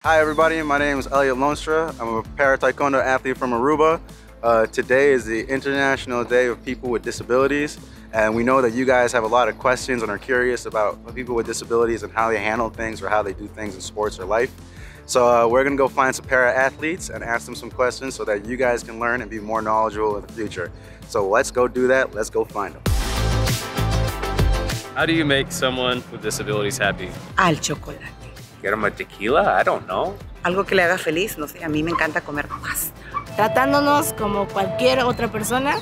Hi everybody, my name is Elliot Lonstra. I'm a para-taekwondo athlete from Aruba. Today is the International Day of People with Disabilities, and we know that you guys have a lot of questions and are curious about people with disabilities and how they handle things or how they do things in sports or life. So we're gonna go find some para-athletes and ask them some questions so that you guys can learn and be more knowledgeable in the future. So let's go do that, let's go find them. How do you make someone with disabilities happy? Al chocolate. Get them a tequila? I don't know. Algo que le haga feliz, no sé, a mí me encanta comer pasta. Tratándonos como cualquier otra persona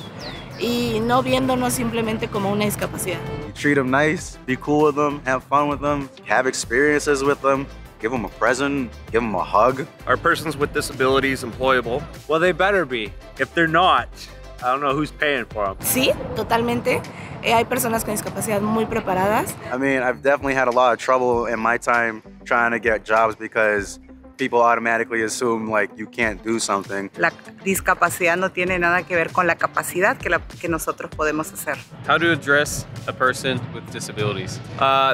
y no viéndonos simplemente como una discapacidad. You treat them nice, be cool with them, have fun with them, have experiences with them, give them a present, give them a hug. Are persons with disabilities employable? Well, they better be. If they're not, I don't know who's paying for them. Sí, totalmente. Hay personas con discapacidad muy preparadas. I mean, I've definitely had a lot of trouble in my time trying to get jobs because people automatically assume like you can't do something. La discapacidad no tiene nada que ver con la capacidad que nosotros podemos hacer. How to address a person with disabilities?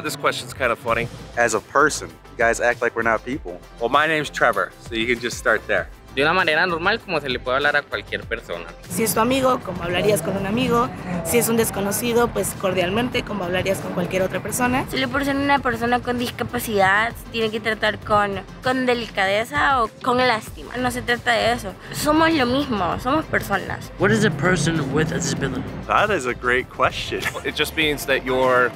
This question's kind of funny. As a person, you guys act like we're not people. Well, my name's Trevor, so you can just start there. De una manera normal como se le puede hablar a cualquier persona. Si es tu amigo, como hablarías con un amigo. Si es un desconocido, pues cordialmente, como hablarías con cualquier otra persona. Si le ponen una persona con discapacidad, tiene que tratar con delicadeza o con lástima. No se trata de eso. Somos lo mismo, somos personas. What is a person with a disability? That is a great question. It just means that you're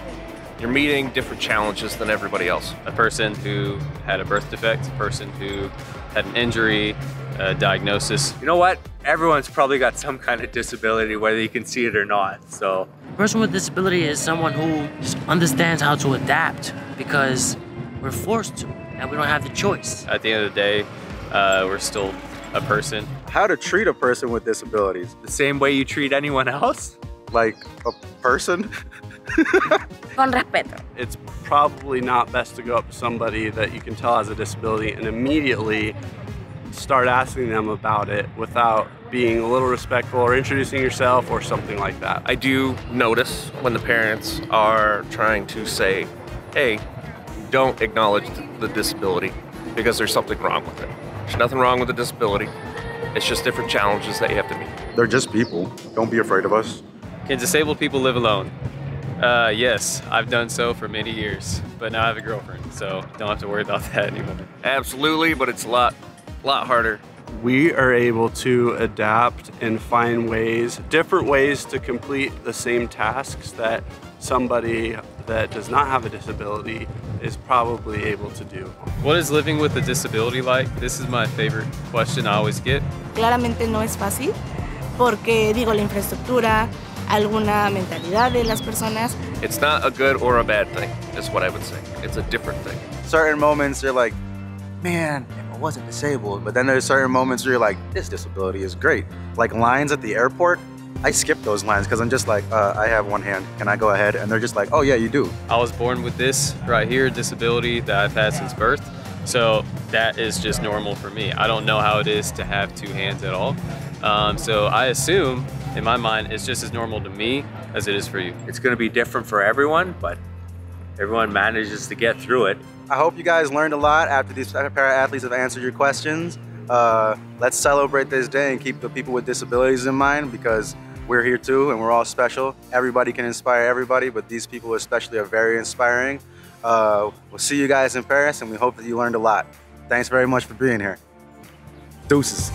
meeting different challenges than everybody else. A person who had a birth defect, a person who had an injury, a diagnosis. You know what? Everyone's probably got some kind of disability, whether you can see it or not, so. A person with disability is someone who just understands how to adapt because we're forced to, and we don't have the choice. At the end of the day, we're still a person. How to treat a person with disabilities? The same way you treat anyone else? Like a person? Con respeto. It's probably not best to go up to somebody that you can tell has a disability and immediately start asking them about it without being a little respectful or introducing yourself or something like that. I do notice when the parents are trying to say, hey, don't acknowledge the disability because there's something wrong with it. There's nothing wrong with the disability. It's just different challenges that you have to meet. They're just people. Don't be afraid of us. Can disabled people live alone? Yes, I've done so for many years, but now I have a girlfriend, so don't have to worry about that anymore. Absolutely, but it's a lot harder. We are able to adapt and find ways, different ways to complete the same tasks that somebody that does not have a disability is probably able to do. What is living with a disability like? This is my favorite question I always get. Claramente no es fácil porque, digo, la infraestructura, alguna mentalidad de las personas. It's not a good or a bad thing, is what I would say. It's a different thing. Certain moments you're like, man, if I wasn't disabled. But then there's certain moments where you're like, this disability is great. Like lines at the airport, I skip those lines because I'm just like, I have one hand, can I go ahead? And they're just like, oh yeah, you do. I was born with this right here, disability that I've had since birth. So that is just normal for me. I don't know how it is to have two hands at all. So I assume, in my mind, it's just as normal to me as it is for you. It's gonna be different for everyone, but everyone manages to get through it. I hope you guys learned a lot after these para-athletes have answered your questions. Let's celebrate this day and keep the people with disabilities in mind because we're here too and we're all special. Everybody can inspire everybody, but these people especially are very inspiring. We'll see you guys in Paris and we hope that you learned a lot. Thanks very much for being here. Deuces.